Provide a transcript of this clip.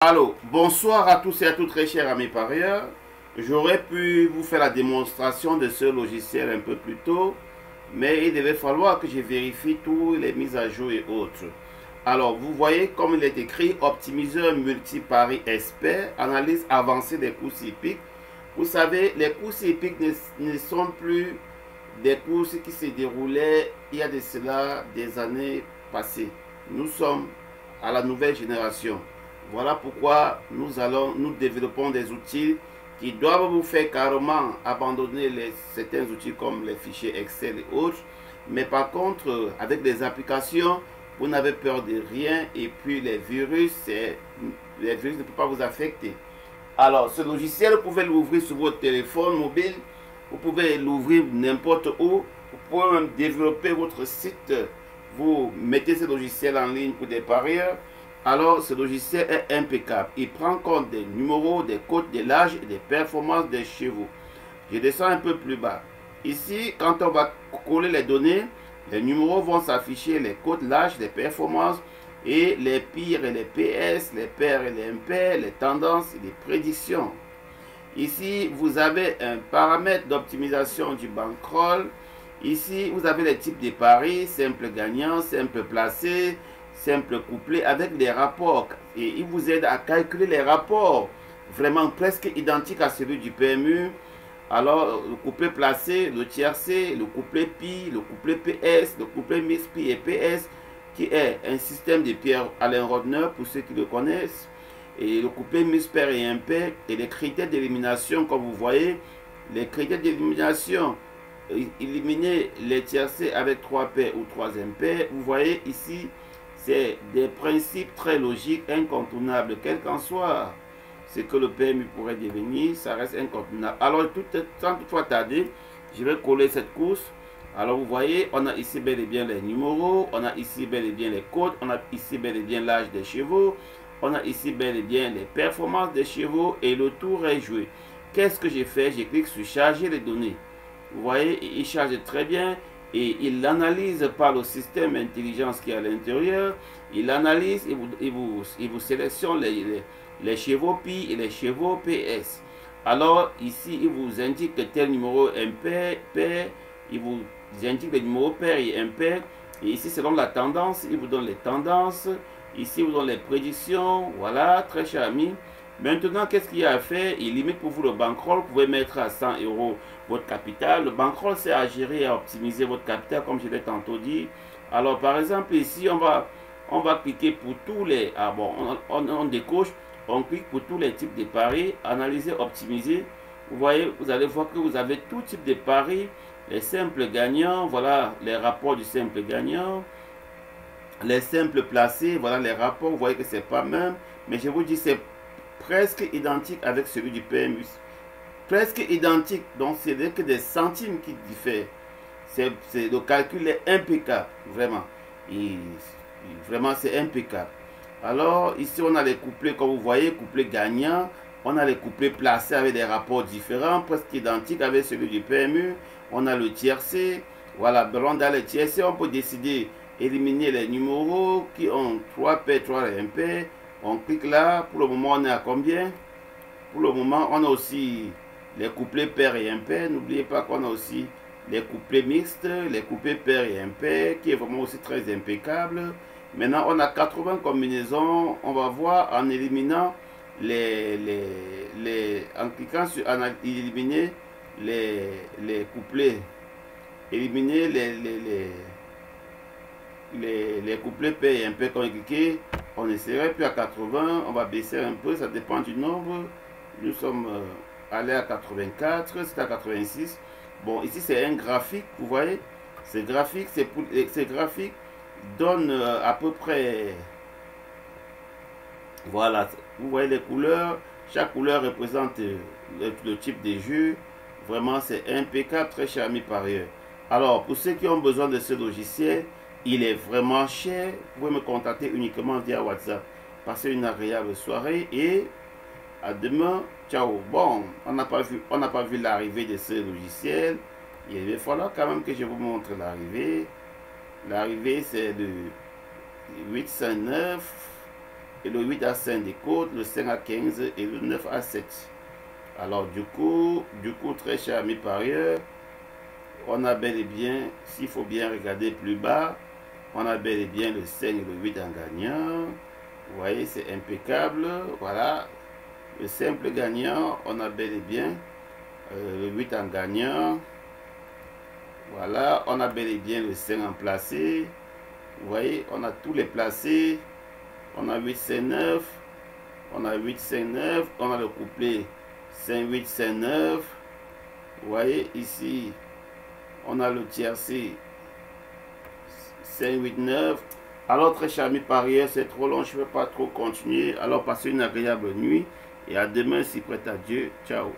Alors, bonsoir à tous et à toutes, très chers amis parieurs. J'aurais pu vous faire la démonstration de ce logiciel un peu plus tôt, mais il devait falloir que je vérifie tous les mises à jour et autres. Alors, vous voyez comme il est écrit optimiseur multi-paris expert, analyse avancée des courses hippiques. Vous savez, les courses hippiques ne sont plus des courses qui se déroulaient il y a de cela des années passées. Nous sommes à la nouvelle génération. Voilà pourquoi nous développons des outils qui doivent vous faire carrément abandonner certains outils comme les fichiers Excel et autres. Mais par contre, avec des applications, vous n'avez peur de rien et puis les virus ne peuvent pas vous affecter. Alors, ce logiciel, vous pouvez l'ouvrir sur votre téléphone mobile, vous pouvez l'ouvrir n'importe où, vous pouvez même développer votre site, vous mettez ce logiciel en ligne pour des parieurs. Alors, ce logiciel est impeccable. Il prend compte des numéros, des cotes, de l'âge et des performances des chevaux. Je descends un peu plus bas. Ici, quand on va coller les données, les numéros vont s'afficher, les cotes, l'âge, les performances et les pires et les PS, les pairs et les impairs, les tendances et les prédictions. Ici, vous avez un paramètre d'optimisation du bankroll. Ici, vous avez les types de paris, simple gagnant, simple placé, simple couplé avec des rapports. Et il vous aide à calculer les rapports vraiment presque identiques à celui du PMU. Alors, le couplet placé, le tiercé, le couplet pi, le couplet PS, le couplet mix pi et PS, qui est un système de Pierre-Alain Rodner, pour ceux qui le connaissent. Et le couplet mix pair et impair, et les critères d'élimination, comme vous voyez, les critères d'élimination, éliminer les tiercés avec 3 paires ou 3 impairs. Vous voyez ici, c'est des principes très logiques, incontournables, quel qu'en soit ce que le PMU pourrait devenir, ça reste incontournable. Alors, sans toutefois tarder, je vais coller cette course. Alors, vous voyez, on a ici bel et bien les numéros, on a ici bel et bien les codes, on a ici bel et bien l'âge des chevaux, on a ici bel et bien les performances des chevaux et le tour est joué. Qu'est-ce que j'ai fait? Je clique sur charger les données. Vous voyez, il charge très bien et il analyse par le système intelligence qui est à l'intérieur. Il analyse et vous sélectionne les chevaux pi et les chevaux PS. Alors ici, il vous indique que tel numéro impair, pair, il vous indique les numéros pair et impair. Et ici, selon la tendance, il vous donne les tendances. Ici, il vous donne les prédictions. Voilà, très cher ami. Maintenant, qu'est-ce qu'il y a à faire? Il limite pour vous le bankroll. Vous pouvez mettre à 100 € votre capital. Le bankroll, c'est à gérer et à optimiser votre capital, comme je l'ai tantôt dit. Alors, par exemple, ici, on va cliquer pour tous les... Ah bon, on décoche. On clique pour tous les types de paris, analyser, optimiser. Vous voyez, vous allez voir que vous avez tout type de paris, les simples gagnants, voilà les rapports du simple gagnant, les simples placés, voilà les rapports, vous voyez que c'est pas même, mais je vous dis c'est presque identique avec celui du PMU. Presque identique, donc c'est que des centimes qui diffèrent. Le calcul est impeccable, vraiment. Vraiment c'est impeccable. Alors, ici, on a les couplets, comme vous voyez, couplets gagnants. On a les couplets placés avec des rapports différents, presque identiques avec celui du PMU. On a le tiercé. Voilà, on a le tiercé, on peut décider d'éliminer les numéros qui ont 3 paires, 3 impaires. On clique là. Pour le moment, on est à combien? Pour le moment, on a aussi les couplets paires et impairs. N'oubliez pas qu'on a aussi les couplets mixtes, les couplets paires et impairs, qui est vraiment aussi très impeccable. Maintenant, on a 80 combinaisons. On va voir en éliminant en cliquant sur éliminer les couplets. Éliminer les couplets paires et impairs qu'on a cliqué. On ne serait plus à 80. On va baisser un peu. Ça dépend du nombre. Nous sommes allés à 84. C'est à 86. Bon, ici, c'est un graphique. Vous voyez? Ces graphiques, donne à peu près, voilà, vous voyez les couleurs, chaque couleur représente le type de jeu. Vraiment c'est impeccable, très cher ami parieur. Alors pour ceux qui ont besoin de ce logiciel, il est vraiment cher. Vous pouvez me contacter uniquement via WhatsApp. Passez une agréable soirée et à demain. Ciao. Bon, on n'a pas vu l'arrivée de ce logiciel. Il va falloir quand même que je vous montre l'arrivée. L'arrivée, c'est le 809. et le 8 à 5 des côtes, le 5 à 15 et le 9 à 7. Alors du coup, très cher ami parieur, on a bel et bien, s'il faut bien regarder plus bas, on a bel et bien le 5 et le 8 en gagnant. Vous voyez, c'est impeccable. Voilà, le simple gagnant, on a bel et bien le 8 en gagnant. Voilà, on a bel et bien le 5 en placé. Vous voyez, on a tous les placés. On a 8, 5, 9. On a 8, 5, 9. On a le couplet 5, 8, 5, 9. Vous voyez, ici, on a le tiercé 5, 8, 9. Alors, très chers amis parieurs, c'est trop long, je ne peux pas trop continuer. Alors, passez une agréable nuit et à demain si prête à Dieu. Ciao.